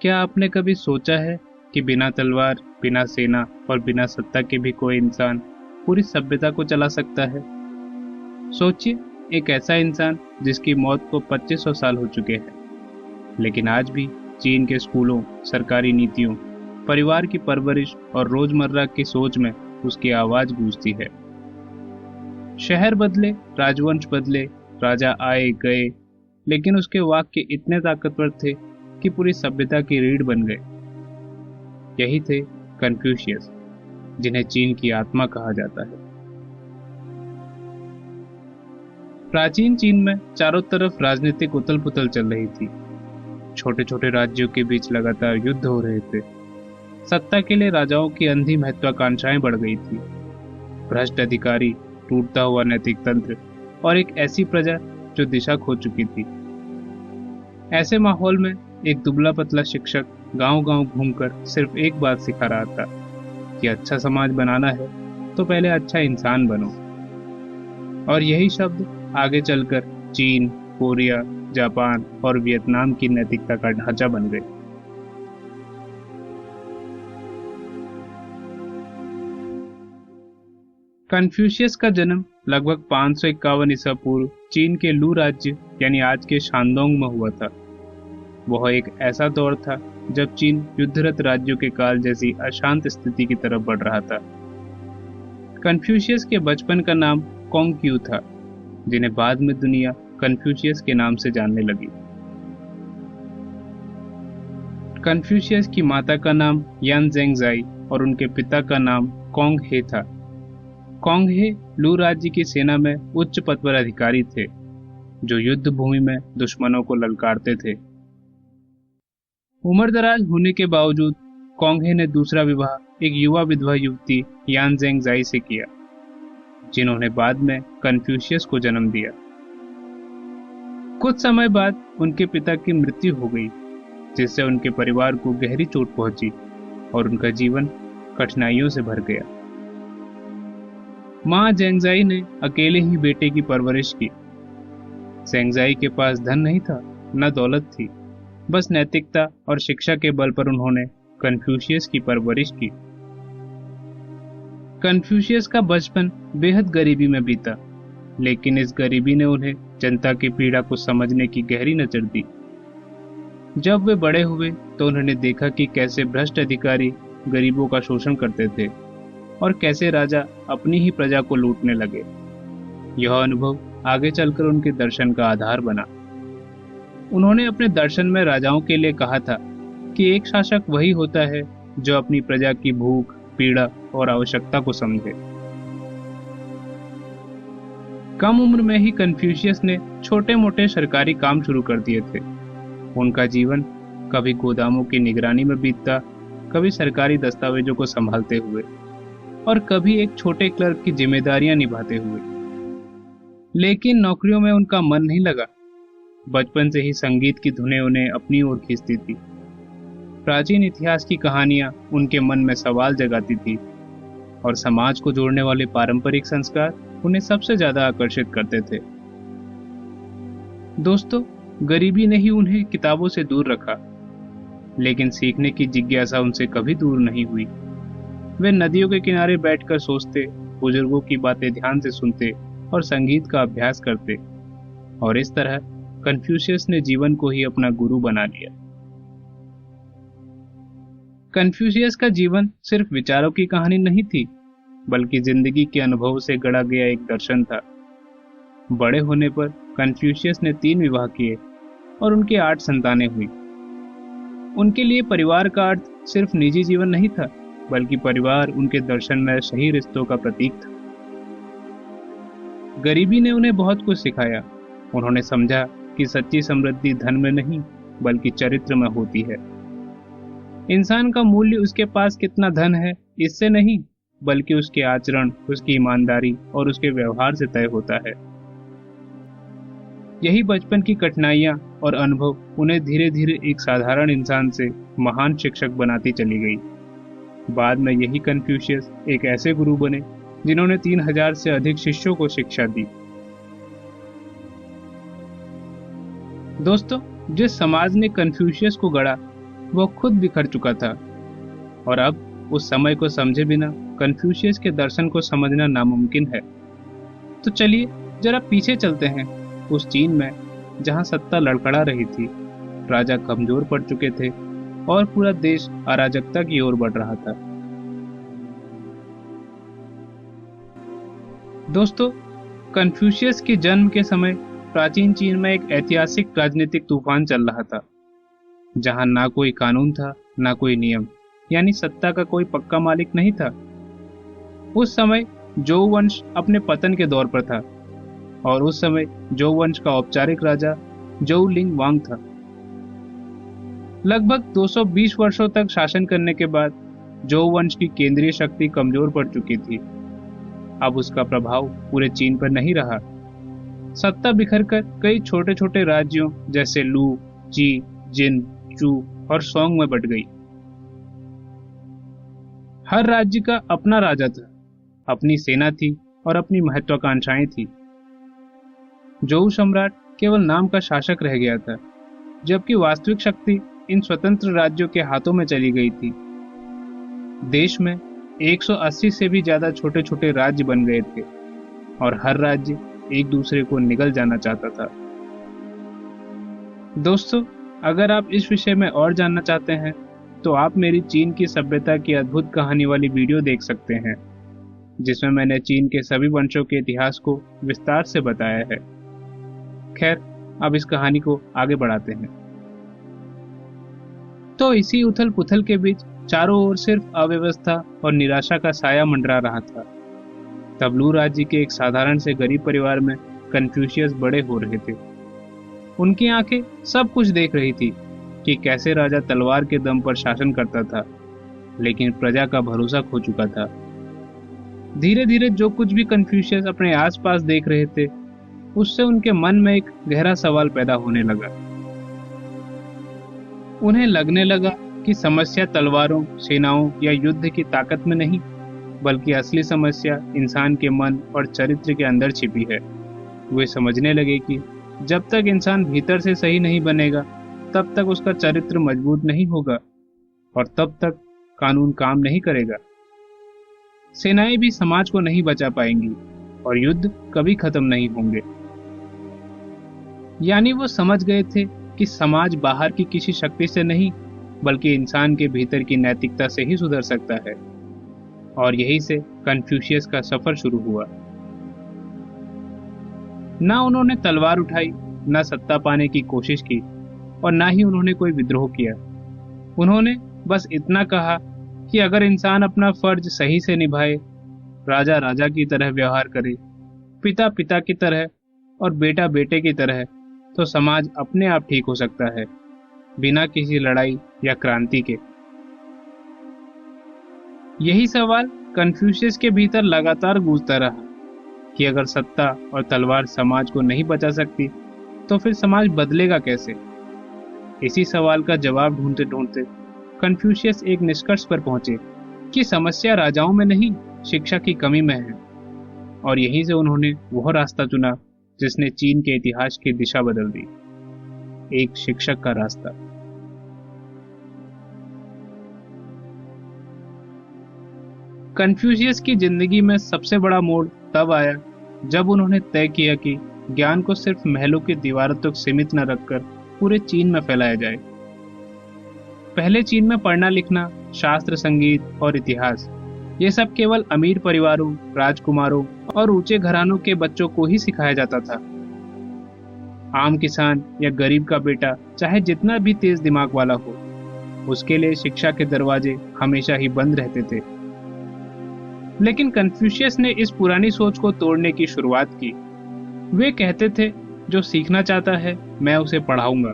क्या आपने कभी सोचा है कि बिना तलवार, बिना सेना और बिना सत्ता के भी कोई इंसान पूरी सभ्यता को चला सकता है? सोचिए, एक ऐसा इंसान जिसकी मौत को 2500 साल हो चुके हैं, लेकिन आज भी चीन के स्कूलों, सरकारी नीतियों, परिवार की परवरिश और रोजमर्रा की सोच में उसकी आवाज गूंजती है। शहर बदले, राजवंश बदले, राजा आए गए, लेकिन उसके वाक्य इतने ताकतवर थे कि पूरी सभ्यता की रीढ़ बन गए। यही थे कन्फ्यूशियस, जिन्हें चीन की आत्मा कहा जाता है। प्राचीन चीन में चारों तरफ राजनीतिक उथल पुथल चल रही थी। छोटे छोटे राज्यों के बीच लगातार युद्ध हो रहे थे। सत्ता के लिए राजाओं की अंधी महत्वाकांक्षाएं बढ़ गई थी। भ्रष्ट अधिकारी, टूटता हुआ नैतिक तंत्र और एक ऐसी प्रजा जो दिशा खो चुकी थी। ऐसे माहौल में एक दुबला पतला शिक्षक गांव-गांव घूमकर सिर्फ एक बात सिखा रहा था कि अच्छा समाज बनाना है तो पहले अच्छा इंसान बनो। और यही शब्द आगे चलकर चीन, कोरिया, जापान और वियतनाम की नैतिकता का ढांचा बन गए। कन्फ्यूशियस का जन्म लगभग 551 ईसा पूर्व चीन के लू राज्य यानी आज के शानडोंग में हुआ था। वह एक ऐसा दौर था जब चीन युद्धरत राज्यों के काल जैसी अशांत स्थिति की तरफ बढ़ रहा था। कन्फ्यूशियस के बचपन का नाम कोंग क्यू था, जिन्हें बाद में दुनिया कन्फ्यूशियस के नाम से जानने लगी। कन्फ्यूशियस की माता का नाम यान ज़ेंगज़ाई और उनके पिता का नाम कोंग हे था। कोंग हे लू राज्य की सेना में उच्च पद पर अधिकारी थे, जो युद्ध भूमि में दुश्मनों को ललकारते थे। उम्रदराज होने के बावजूद कोंग हे ने दूसरा विवाह एक युवा विधवा युवती यान ज़ेंगज़ाई से किया, जिन्होंने बाद में कन्फ्यूशियस को जन्म दिया। कुछ समय बाद उनके पिता की मृत्यु हो गई, जिससे उनके परिवार को गहरी चोट पहुंची और उनका जीवन कठिनाइयों से भर गया। मां ज़ेंगज़ाई ने अकेले ही बेटे की परवरिश की। ज़ेंगज़ाई के पास धन नहीं था, न दौलत थी, बस नैतिकता और शिक्षा के बल पर उन्होंने कन्फ्यूशियस की परवरिश की। कन्फ्यूशियस का बचपन बेहद गरीबी में बीता, लेकिन इस गरीबी ने उन्हें जनता की पीड़ा को समझने की गहरी नजर दी। जब वे बड़े हुए तो उन्होंने देखा कि कैसे भ्रष्ट अधिकारी गरीबों का शोषण करते थे और कैसे राजा अपनी ही प्रजा को लूटने लगे। यह अनुभव आगे चलकर उनके दर्शन का आधार बना। उन्होंने अपने दर्शन में राजाओं के लिए कहा था कि एक शासक वही होता है जो अपनी प्रजा की भूख, पीड़ा और आवश्यकता को समझे। कम उम्र में ही कन्फ्यूशियस ने छोटे मोटे सरकारी काम शुरू कर दिए थे। उनका जीवन कभी गोदामों की निगरानी में बीतता, कभी सरकारी दस्तावेजों को संभालते हुए और कभी एक छोटे क्लर्क की जिम्मेदारियां निभाते हुए। लेकिन नौकरियों में उनका मन नहीं लगा। बचपन से ही संगीत की धुनें उन्हें अपनी ओर खींचती थी। प्राचीन इतिहास की कहानियां उनके मन में सवाल जगाती थी और समाज को जोड़ने वाले पारंपरिक संस्कार उन्हें सबसे ज्यादा आकर्षित करते थे। दोस्तों, गरीबी ने ही उन्हें किताबों से दूर रखा, लेकिन सीखने की जिज्ञासा उनसे कभी दूर नहीं हुई। वे नदियों के किनारे बैठकर सोचते, बुजुर्गों की बातें ध्यान से सुनते और संगीत का अभ्यास करते, और इस तरह कन्फ्यूशियस ने जीवन को ही अपना गुरु बना लिया। कन्फ्यूशियस का जीवन सिर्फ विचारों की कहानी नहीं थी, बल्कि जिंदगी के अनुभव से गढ़ा गया एक दर्शन था। बड़े होने पर कन्फ्यूशियस ने 3 विवाह किए और उनके 8 संतानें हुई। उनके लिए परिवार का अर्थ सिर्फ निजी जीवन नहीं था, बल्कि परिवार उनके दर्शन में सही रिश्तों का प्रतीक था। गरीबी ने उन्हें बहुत कुछ सिखाया। उन्होंने समझा कि सच्ची समृद्धि धन में नहीं, बल्कि चरित्र में होती है। इंसान का मूल्य उसके पास कितना धन है इससे नहीं, बल्कि उसके आचरण, उसकी ईमानदारी और उसके व्यवहार से तय होता है। यही बचपन की कठिनाइयां और अनुभव उन्हें धीरे धीरे एक साधारण इंसान से महान शिक्षक बनाती चली गई। बाद में यही कन्फ्यूशियस एक ऐसे गुरु बने जिन्होंने 3000 से अधिक शिष्यों को शिक्षा दी। दोस्तों, जिस समाज ने कन्फ्यूशियस को गढ़ा वो खुद बिखर चुका था और अब उस समय को समझे बिना कन्फ्यूशियस के दर्शन को समझना नामुमकिन है। तो चलिए जरा पीछे चलते हैं, उस चीन में जहां सत्ता लड़खड़ा रही थी, राजा कमजोर पड़ चुके थे और पूरा देश अराजकता की ओर बढ़ रहा था। दोस्तों, कन्फ्यूशियस के जन्म के समय प्राचीन चीन में एक ऐतिहासिक राजनीतिक तूफान चल रहा था, जहां ना कोई कानून था ना कोई नियम, यानी सत्ता का कोई पक्का मालिक नहीं था। उस समय जोउ वंश अपने पतन के दौर पर था और उस समय जोउ वंश का औपचारिक राजा जोउ लिंग वांग था। लगभग 220 वर्षों तक शासन करने के बाद जोउ वंश की केंद्रीय शक्ति कमजोर पड़ चुकी थी। अब उसका प्रभाव पूरे चीन पर नहीं रहा। सत्ता बिखरकर कई छोटे छोटे राज्यों जैसे लू, जी, जिन, चू और सोंग में बट गई। हर राज्य का अपना राजा था, अपनी सेना थी और अपनी महत्वाकांक्षाएं थी। जोउ सम्राट केवल नाम का शासक रह गया था, जबकि वास्तविक शक्ति इन स्वतंत्र राज्यों के हाथों में चली गई थी। देश में 180 से भी ज्यादा छोटे छोटे राज्य बन गए थे और हर राज्य एक दूसरे को निगल जाना चाहता था। दोस्तों, अगर आप इस विषय में और जानना चाहते हैं तो आप मेरी चीन की सभ्यता की अद्भुत कहानी वाली वीडियो देख सकते हैं, जिसमें मैंने चीन के सभी वंशों के इतिहास को विस्तार से बताया है। खैर, अब इस कहानी को आगे बढ़ाते हैं। तो इसी उथल पुथल के बीच चारों ओर सिर्फ अव्यवस्था और निराशा का साया मंडरा रहा था। तब लू राज्य के एक साधारण से गरीब परिवार में कन्फ्यूशियस बड़े हो रहे थे। उनकी आंखें सब कुछ देख रही थी कि कैसे राजा तलवार के दम पर शासन करता था, लेकिन प्रजा का भरोसा खो चुका था। धीरे धीरे जो कुछ भी कन्फ्यूशियस अपने आसपास देख रहे थे, उससे उनके मन में एक गहरा सवाल पैदा होने लगा। उन्हें लगने लगा कि समस्या तलवारों, सेनाओं या युद्ध की ताकत में नहीं, बल्कि असली समस्या इंसान के मन और चरित्र के अंदर छिपी है। वे समझने लगे कि जब तक इंसान भीतर से सही नहीं बनेगा, तब तक उसका चरित्र मजबूत नहीं होगा और तब तक कानून काम नहीं करेगा। सेनाएं भी समाज को नहीं बचा पाएंगी और युद्ध कभी खत्म नहीं होंगे। यानी वो समझ गए थे कि समाज बाहर की किसी शक्ति से नहीं, बल्कि इंसान के भीतर की नैतिकता से ही सुधर सकता है। और यही से कन्फ्यूशियस का सफर शुरू हुआ। ना उन्होंने तलवार उठाई, ना सत्ता पाने की कोशिश की और ना ही उन्होंने कोई विद्रोह किया। उन्होंने बस इतना कहा कि अगर इंसान अपना फर्ज सही से निभाए, राजा राजा की तरह व्यवहार करे, पिता पिता की तरह और बेटा बेटे की तरह, तो समाज अपने आप ठीक हो सकता है, बिना किसी लड़ाई या क्रांति के। यही सवाल कन्फ्यूशियस के भीतर लगातार गूंजता रहा कि अगर सत्ता और तलवार समाज को नहीं बचा सकती, तो फिर समाज बदलेगा कैसे? इसी सवाल का जवाब ढूंढते ढूंढते कन्फ्यूशियस एक निष्कर्ष पर पहुंचे कि समस्या राजाओं में नहीं, शिक्षा की कमी में है। और यहीं से उन्होंने वह रास्ता चुना जिसने चीन के इतिहास की दिशा बदल दी, एक शिक्षक का रास्ता। कन्फ्यूशियस की जिंदगी में सबसे बड़ा मोड़ तब आया जब उन्होंने तय किया कि ज्ञान को सिर्फ महलों की दीवारों तक सीमित न रखकर पूरे चीन में फैलाया जाए। पहले चीन में पढ़ना लिखना, शास्त्र, संगीत और इतिहास, ये सब केवल अमीर परिवारों, राजकुमारों और ऊंचे घरानों के बच्चों को ही सिखाया जाता था। आम किसान या गरीब का बेटा चाहे जितना भी तेज दिमाग वाला हो, उसके लिए शिक्षा के दरवाजे हमेशा ही बंद रहते थे। लेकिन कन्फ्यूशियस ने इस पुरानी सोच को तोड़ने की शुरुआत की। वे कहते थे, जो सीखना चाहता है मैं उसे पढ़ाऊंगा,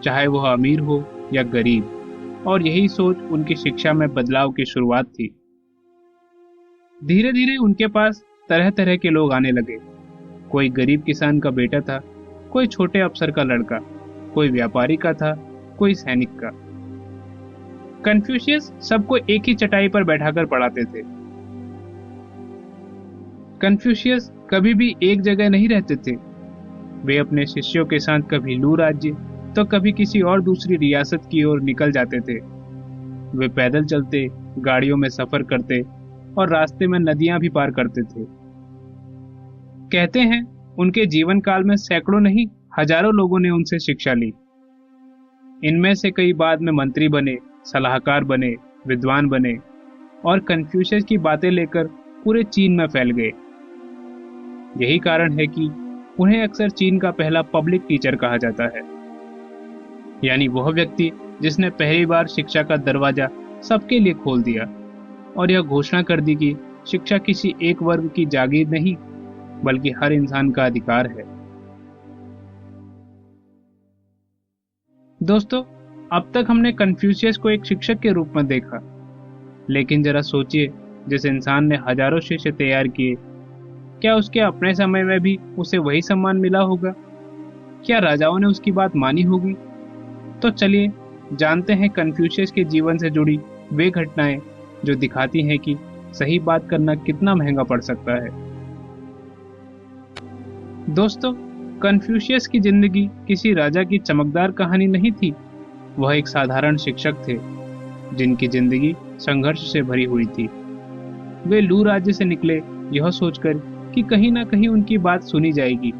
चाहे वह अमीर हो या गरीब। और यही सोच उनकी शिक्षा में बदलाव की शुरुआत थी। धीरे धीरे उनके पास तरह तरह के लोग आने लगे। कोई गरीब किसान का बेटा था, कोई छोटे अफसर का लड़का, कोई व्यापारी का था, कोई सैनिक का। कन्फ्यूशियस सबको एक ही चटाई पर बैठाकर पढ़ाते थे। कन्फ्यूशियस कभी भी एक जगह नहीं रहते थे। वे अपने शिष्यों के साथ कभी लू राज्य, तो कभी किसी और दूसरी रियासत की ओर निकल जाते थे। वे पैदल चलते, गाड़ियों में सफर करते और रास्ते में नदियां भी पार करते थे। कहते हैं उनके जीवन काल में सैकड़ों नहीं हजारों लोगों ने उनसे शिक्षा ली। इनमें से कई बाद में मंत्री बने, सलाहकार बने, विद्वान बने और कन्फ्यूशियस की बातें लेकर पूरे चीन में फैल गए। यही कारण है कि उन्हें अक्सर चीन का पहला पब्लिक टीचर कहा जाता है, यानी वह व्यक्ति जिसने पहली बार शिक्षा का दरवाजा सबके लिए खोल दिया और यह घोषणा कर दी कि शिक्षा किसी एक वर्ग की जागीर नहीं बल्कि हर इंसान का अधिकार है। दोस्तों, अब तक हमने कन्फ्यूशियस को एक शिक्षक के रूप में देखा, लेकिन जरा सोचिए, जिस इंसान ने हजारों शिष्य तैयार किए, क्या उसके अपने समय में भी उसे वही सम्मान मिला होगा? क्या राजाओं ने उसकी बात मानी होगी? तो चलिए जानते हैं कन्फ्यूशियस के जीवन से जुड़ी वे घटनाएं जो दिखाती हैं कि सही बात करना कितना महंगा पड़ सकता है। दोस्तों, कन्फ्यूशियस की जिंदगी किसी राजा की चमकदार कहानी नहीं थी। वह एक साधारण शिक्षक थे जिनकी जिंदगी संघर्ष से भरी हुई थी। वे लू राज्य से निकले यह सोचकर कि कहीं ना कहीं उनकी बात सुनी जाएगी।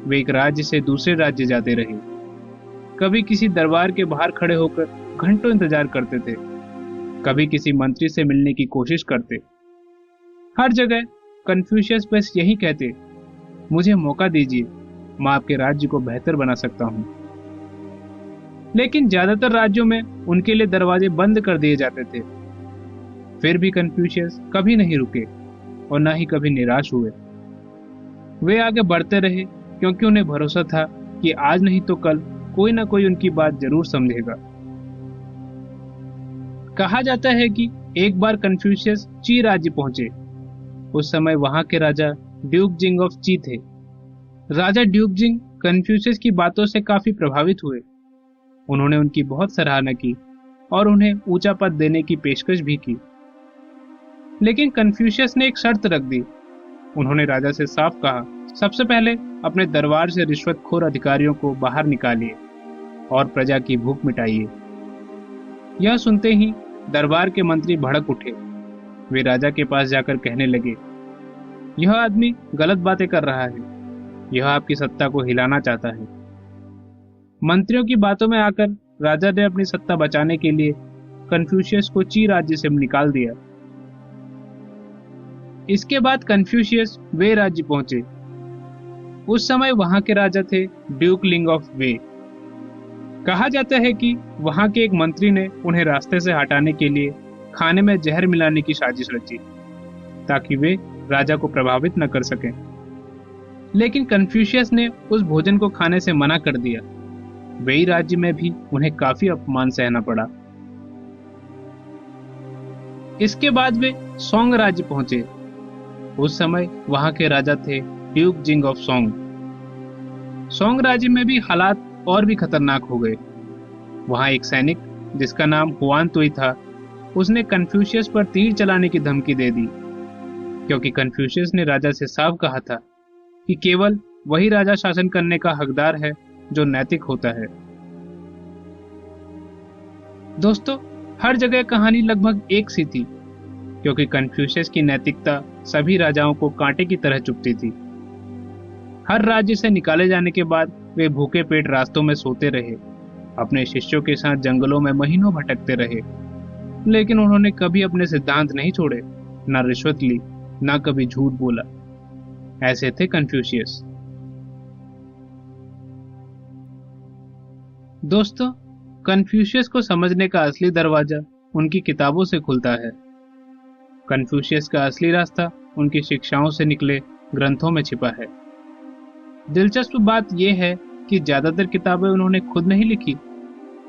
वे एक राज्य से दूसरे राज्य जाते रहे। कभी किसी दरबार के बाहर खड़े होकर घंटों इंतजार करते थे, कभी किसी मंत्री से मिलने की कोशिश करते। हर जगह कन्फ्यूशियस बस यही कहते, मुझे मौका दीजिए, मैं आपके राज्य को बेहतर बना सकता हूं। लेकिन ज्यादातर राज्यों में उनके लिए दरवाजे बंद कर दिए जाते थे। फिर भी कन्फ्यूशियस कभी नहीं रुके और ना ही कभी निराश हुए। वे आगे बढ़ते रहे क्योंकि उन्हें भरोसा था कि आज नहीं तो कल कोई ना कोई उनकी बात जरूर समझेगा। कहा जाता है कि एक बार कन्फ्यूशियस ची राज्य पहुंचे। उस समय वहां के राजा ड्यूक जिंग ऑफ ची थे। राजा ड्यूक जिंग कन्फ्यूशियस की बातों से काफी प्रभावित हुए। उन्होंने उनकी बहुत सराहना की और उन्हें ऊंचा पद देने की पेशकश भी की। लेकिन कन्फ्यूशियस ने एक शर्त रख दी। उन्होंने राजा से साफ कहा, सबसे पहले अपने दरबार से रिश्वतखोर अधिकारियों को बाहर निकालिए और प्रजा की भूख मिटाइए। यह सुनते ही दरबार के मंत्री भड़क उठे। वे राजा के पास जाकर कहने लगे, यह आदमी गलत बातें कर रहा है, यह आपकी सत्ता को हिलाना चाहता है। मंत्रियों की बातों में आकर राजा ने अपनी सत्ता बचाने के लिए कन्फ्यूशियस को ची राज्य से निकाल दिया। इसके बाद कन्फ्यूशियस वे राज्य पहुंचे। उस समय वहां के राजा थे ड्यूक लिंग ऑफ वे। कहा जाता है कि वहां के एक मंत्री ने उन्हें रास्ते से हटाने के लिए खाने में जहर मिलाने की साजिश रची ताकि वे राजा को प्रभावित न कर सकें। लेकिन कन्फ्यूशियस ने उस भोजन को खाने से मना कर दिया। वेई राज्य में भी उन्हें काफी अपमान सहना पड़ा। इसके बाद वे सोंग राज्य पहुंचे। उस समय वहां के राजा थे duke Jing of Song. Song राज्य में भी हालात और भी खतरनाक हो गए। वहां एक सैनिक जिसका नाम हुआन तुई था, उसने कन्फ्यूशियस पर तीर चलाने की धमकी दे दी, क्योंकि कन्फ्यूशियस ने राजा से साफ कहा था कि केवल वही राजा शासन करने का हकदार है जो नैतिक होता है। दोस्तों, हर जगह कहानी लगभग एक सी थी, क्योंकि कन्फ्यूशियस की नैतिकता सभी राजाओं को कांटे की तरह चुभती थी। हर राज्य से निकाले जाने के बाद वे भूखे पेट रास्तों में सोते रहे, अपने शिष्यों के साथ जंगलों में महीनों भटकते रहे, लेकिन उन्होंने कभी अपने सिद्धांत नहीं छोड़े, ना रिश्वत ली, ना कभी झूठ बोला। ऐसे थे कन्फ्यूशियस। दोस्तों, कन्फ्यूशियस को समझने का असली दरवाजा उनकी किताबों से खुलता है। कन्फ्यूशियस का असली रास्ता उनकी शिक्षाओं से निकले ग्रंथों में छिपा है। दिलचस्प बात यह है कि ज्यादातर किताबें उन्होंने खुद नहीं लिखी,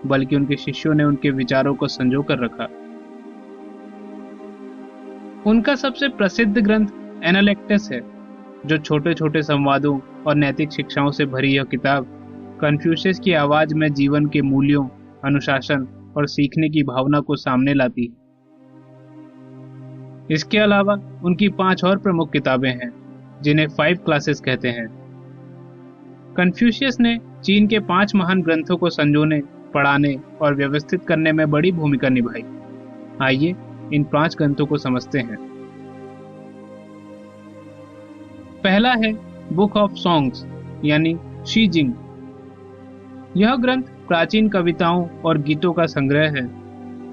बल्कि उनके शिष्यों ने उनके विचारों को संजो कर रखा। उनका सबसे प्रसिद्ध ग्रंथ एनालेक्टस है, जो छोटे छोटे संवादों और नैतिक शिक्षाओं से भरी यह किताब कन्फ्यूशियस की आवाज में जीवन के मूल्यों, अनुशासन और सीखने की भावना को सामने लाती है। इसके अलावा उनकी 5 और प्रमुख किताबें हैं, जिन्हें 5 क्लासेस कहते हैं। कन्फ्यूशियस ने चीन के 5 महान ग्रंथों को संजोने, पढ़ाने और व्यवस्थित करने में बड़ी भूमिका निभाई। आइए इन 5 ग्रंथों को समझते हैं। पहला है बुक ऑफ सॉन्ग्स यानी शी जिंग। यह ग्रंथ प्राचीन कविताओं और गीतों का संग्रह है।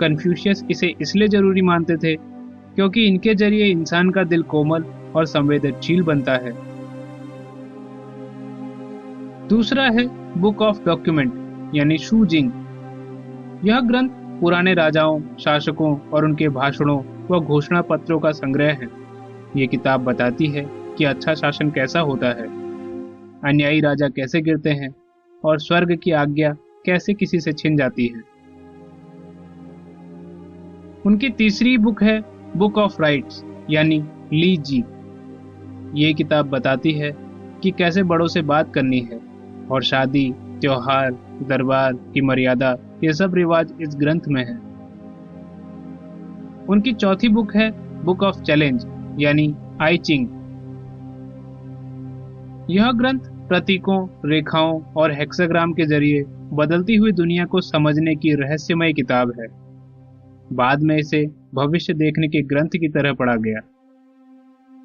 कन्फ्यूशियस इसे इसलिए जरूरी मानते थे क्योंकि इनके जरिए इंसान का दिल कोमल और संवेदनशील बनता है। दूसरा है बुक ऑफ डॉक्यूमेंट यानी शू जिंग। यह ग्रंथ पुराने राजाओं, शासकों और उनके भाषणों व घोषणा पत्रों का संग्रह है। ये किताब बताती है कि अच्छा शासन कैसा होता है, अन्यायी राजा कैसे गिरते हैं और स्वर्ग की आज्ञा कैसे किसी से छिन जाती है। उनकी तीसरी बुक है बुक ऑफ राइट्स यानी ली जी। ये किताब बताती है कि कैसे बड़ों से बात करनी है और शादी, त्योहार, दरबार की मर्यादा, ये सब रिवाज इस ग्रंथ में है। उनकी चौथी बुक है बुक ऑफ चैलेंज यानी आई चिंग। यह ग्रंथ प्रतीकों, रेखाओं और हेक्साग्राम के जरिए बदलती हुई दुनिया को समझने की रहस्यमय किताब है। बाद में इसे भविष्य देखने के ग्रंथ की तरह पढ़ा गया,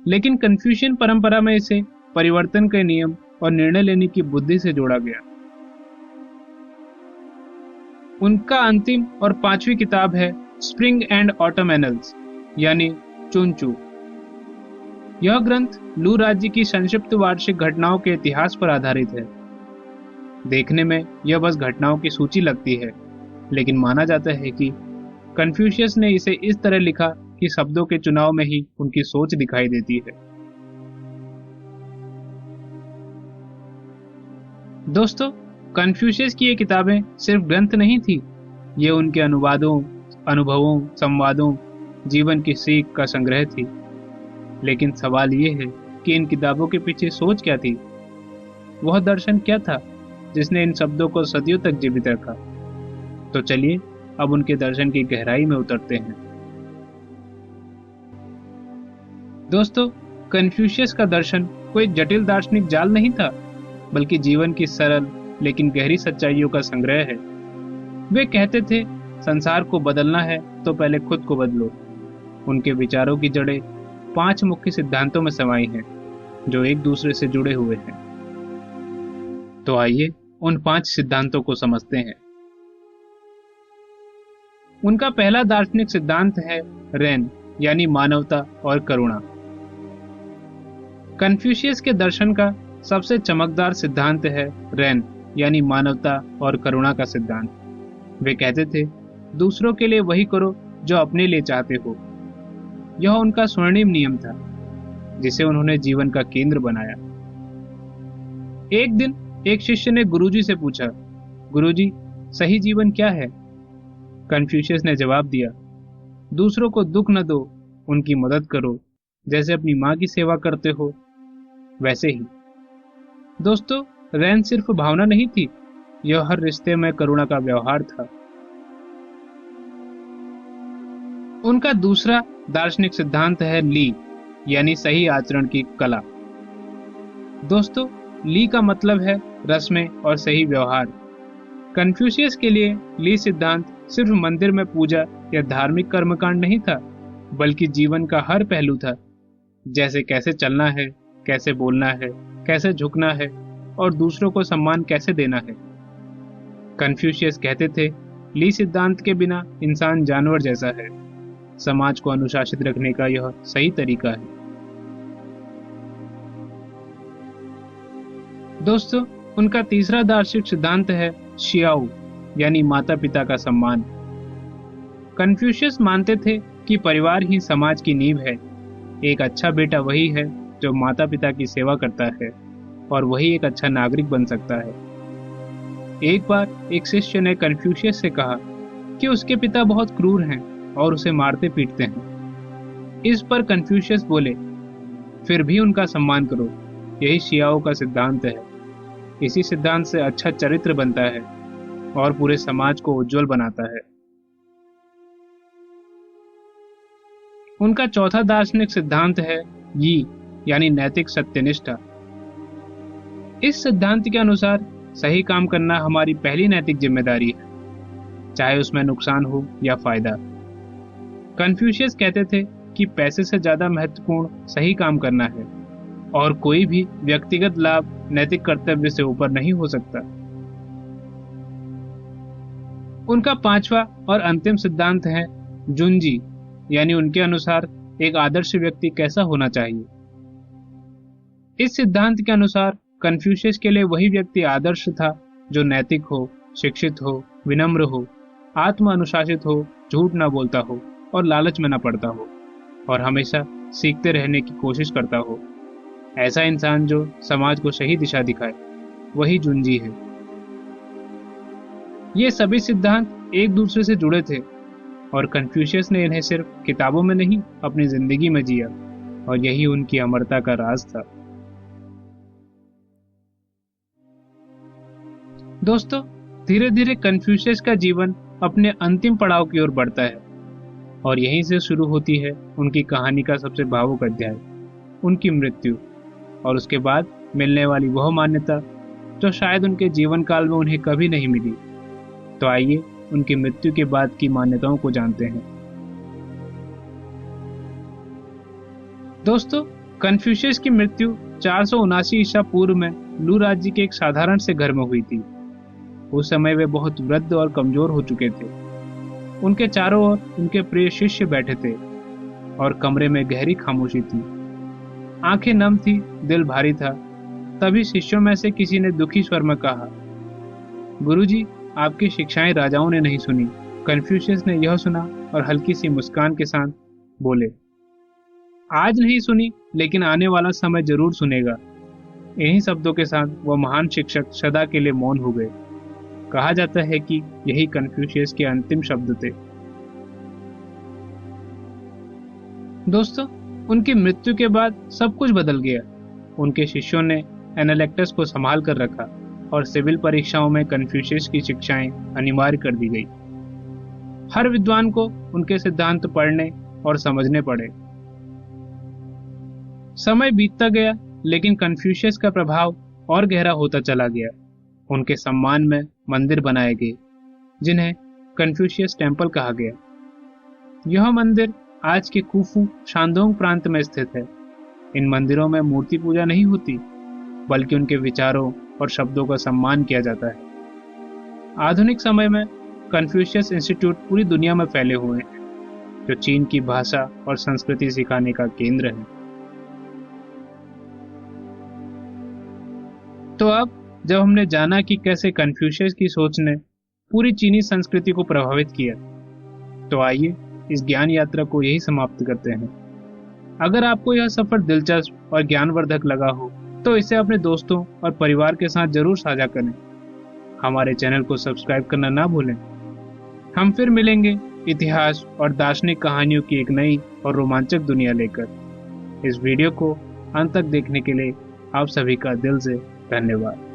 लेकिन कन्फ्यूशियन परंपरा में इसे परिवर्तन के नियम और निर्णय लेने की बुद्धि से जोड़ा गया। उनका अंतिम और 5वीं किताब है स्प्रिंग एंड ऑटम एनल्स यानी चुनचू। यह ग्रंथ लू राज्य की संक्षिप्त वार्षिक घटनाओं के इतिहास पर आधारित है। देखने में यह बस घटनाओं की सूची लगती है, लेकिन माना जाता है कि कन्फ्यूशियस ने इसे इस तरह लिखा कि शब्दों के चुनाव में ही उनकी सोच दिखाई देती है। दोस्तों, कन्फ्यूशियस की ये किताबें सिर्फ ग्रंथ नहीं थी, ये उनके अनुवादों, अनुभवों, संवादों, जीवन की सीख का संग्रह थी। लेकिन सवाल ये है कि इन किताबों के पीछे सोच क्या थी? वह दर्शन क्या था जिसने इन शब्दों को सदियों तक जीवित रखा? तो चलिए अब उनके दर्शन की गहराई में उतरते हैं। दोस्तों, कन्फ्यूशियस का दर्शन कोई जटिल दार्शनिक जाल नहीं था, बल्कि जीवन की सरल लेकिन गहरी सच्चाइयों का संग्रह है। वे कहते थे, संसार को बदलना है तो पहले खुद को बदलो। उनके विचारों की जड़ें 5 मुख्य सिद्धांतों में समाई हैं, जो एक दूसरे से जुड़े हुए हैं। तो आइए उन 5 सिद्धांतों को समझते हैं। उनका पहला दार्शनिक सिद्धांत है रेन यानी मानवता और करुणा। कन्फ्यूशियस के दर्शन का सबसे चमकदार सिद्धांत है रेन यानी मानवता और करुणा का सिद्धांत। वे कहते थे, दूसरों के लिए वही करो जो अपने लिए चाहते हो। यह उनका स्वर्णिम नियम था, जिसे उन्होंने जीवन का केंद्र बनाया। एक दिन एक शिष्य ने गुरुजी से पूछा, गुरुजी, सही जीवन क्या है? कन्फ्यूशियस ने जवाब दिया, दूसरों को दुख न दो, उनकी मदद करो, जैसे अपनी माँ की सेवा करते हो वैसे ही। दोस्तों, रैन सिर्फ भावना नहीं थी, यह हर रिश्ते में करुणा का व्यवहार था। उनका दूसरा दार्शनिक सिद्धांत है ली यानी सही आचरण की कला। दोस्तों, ली का मतलब है रस्में और सही व्यवहार। कन्फ्यूशियस के लिए ली सिद्धांत सिर्फ मंदिर में पूजा या धार्मिक कर्मकांड नहीं था, बल्कि जीवन का हर पहलू था, जैसे कैसे चलना है, कैसे बोलना है, कैसे झुकना है और दूसरों को सम्मान कैसे देना है। कन्फ्यूशियस कहते थे, ली सिद्धांत के बिना इंसान जानवर जैसा है। समाज को अनुशासित रखने का यह सही तरीका है। दोस्तों, उनका तीसरा दार्शनिक सिद्धांत है शियाओ यानी माता पिता का सम्मान। कन्फ्यूशियस मानते थे कि परिवार ही समाज की नींव है। एक अच्छा बेटा वही है जो माता पिता की सेवा करता है, और वही एक अच्छा नागरिक बन सकता है। एक बार एक शिष्य ने कन्फ्यूशियस से कहा कि उसके पिता बहुत क्रूर हैं और उसे मारते पीटते हैं। इस पर कन्फ्यूशियस बोले, फिर भी उनका सम्मान करो, यही शियाओ का सिद्धांत है। इसी सिद्धांत से अच्छा चरित्र बनता है और पूरे समाज को उज्जवल बनाता है। उनका चौथा दार्शनिक सिद्धांत है यी यानी नैतिक सत्यनिष्ठा। इस सिद्धांत के अनुसार सही काम करना हमारी पहली नैतिक जिम्मेदारी है, चाहे उसमें नुकसान हो या फायदा। कन्फ्यूशियस कहते थे कि पैसे से ज्यादा महत्वपूर्ण सही काम करना है और कोई भी व्यक्तिगत लाभ नैतिक कर्तव्य से ऊपर नहीं हो सकता। उनका पांचवा और अंतिम सिद्धांत है जुंजी, यानी उनके अनुसार एक आदर्श व्यक्ति कैसा होना चाहिए। इस सिद्धांत के अनुसार कन्फ्यूशियस के लिए वही व्यक्ति आदर्श था जो नैतिक हो, शिक्षित हो, विनम्र हो, आत्म अनुशासित हो, झूठ ना बोलता हो और लालच में ना पड़ता हो और हमेशा सीखते रहने की कोशिश करता हो। ऐसा इंसान जो समाज को सही दिशा दिखाए, वही जुंजी है। ये सभी सिद्धांत एक दूसरे से जुड़े थे और कन्फ्यूशियस ने इन्हें सिर्फ किताबों में नहीं, अपनी जिंदगी में जिया और यही उनकी अमरता का राज था। दोस्तों, धीरे धीरे कन्फ्यूशियस का जीवन अपने अंतिम पड़ाव की ओर बढ़ता है और यहीं से शुरू होती है उनकी कहानी का सबसे भावुक अध्याय, उनकी मृत्यु और उसके बाद मिलने वाली वह मान्यता जो शायद उनके जीवन काल में उन्हें कभी नहीं मिली। तो आइए उनकी मृत्यु के बाद की मान्यताओं को जानते हैं। दोस्तों, कन्फ्यूशियस की मृत्यु 479 ईसा पूर्व में लू राज्य के एक साधारण से घर में हुई थी। उस समय वे बहुत वृद्ध और कमजोर हो चुके थे। उनके चारों ओर उनके प्रिय शिष्य बैठे थे और कमरे में गहरी खामोशी थी। आंखें नम थी, दिल भारी था। तभी शिष्यों में से किसी ने दुखी स्वर में कहा, गुरुजी, आपकी शिक्षाएं राजाओं ने नहीं सुनी। कन्फ्यूशियस ने यह सुना और हल्की सी मुस्कान के साथ बोले, आज नहीं सुनी, लेकिन आने वाला समय जरूर सुनेगा। इन्हीं शब्दों के साथ वह महान शिक्षक सदा के लिए मौन हो गए। कहा जाता है कि यही कन्फ्यूशियस के अंतिम शब्द थे। दोस्तों, उनकी मृत्यु के बाद सब कुछ बदल गया। उनके शिष्यों ने एनालेक्टस को संभाल कर रखा और सिविल परीक्षाओं में कन्फ्यूशियस की शिक्षाएं अनिवार्य कर दी गई। हर विद्वान को उनके सिद्धांत पढ़ने और समझने पड़े। समय बीतता गया, लेकिन कन्फ्यूशियस का प्रभाव और गहरा होता चला गया। उनके सम्मान में मंदिर बनाए गए, जिन्हें कन्फ्यूशियस टेम्पल कहा गया। यह मंदिर आज के कुफू शांदोंग प्रांत में स्थित है। इन मंदिरों में मूर्ति पूजा नहीं होती, बल्कि उनके विचारों और शब्दों का सम्मान किया जाता है। आधुनिक समय में कन्फ्यूशियस इंस्टीट्यूट पूरी दुनिया में फैले हुए हैं, जो चीन की भाषा और संस्कृति सिखाने का केंद्र है। तो अब जब हमने जाना कि कैसे कन्फ्यूशियस की सोच ने पूरी चीनी संस्कृति को प्रभावित किया, तो आइए इस ज्ञान यात्रा को यही समाप्त करते हैं। अगर आपको यह सफर दिलचस्प और ज्ञानवर्धक लगा हो, तो इसे अपने दोस्तों और परिवार के साथ जरूर साझा करें। हमारे चैनल को सब्सक्राइब करना ना भूलें। हम फिर मिलेंगे इतिहास और दार्शनिक कहानियों की एक नई और रोमांचक दुनिया लेकर। इस वीडियो को अंत तक देखने के लिए आप सभी का दिल से धन्यवाद।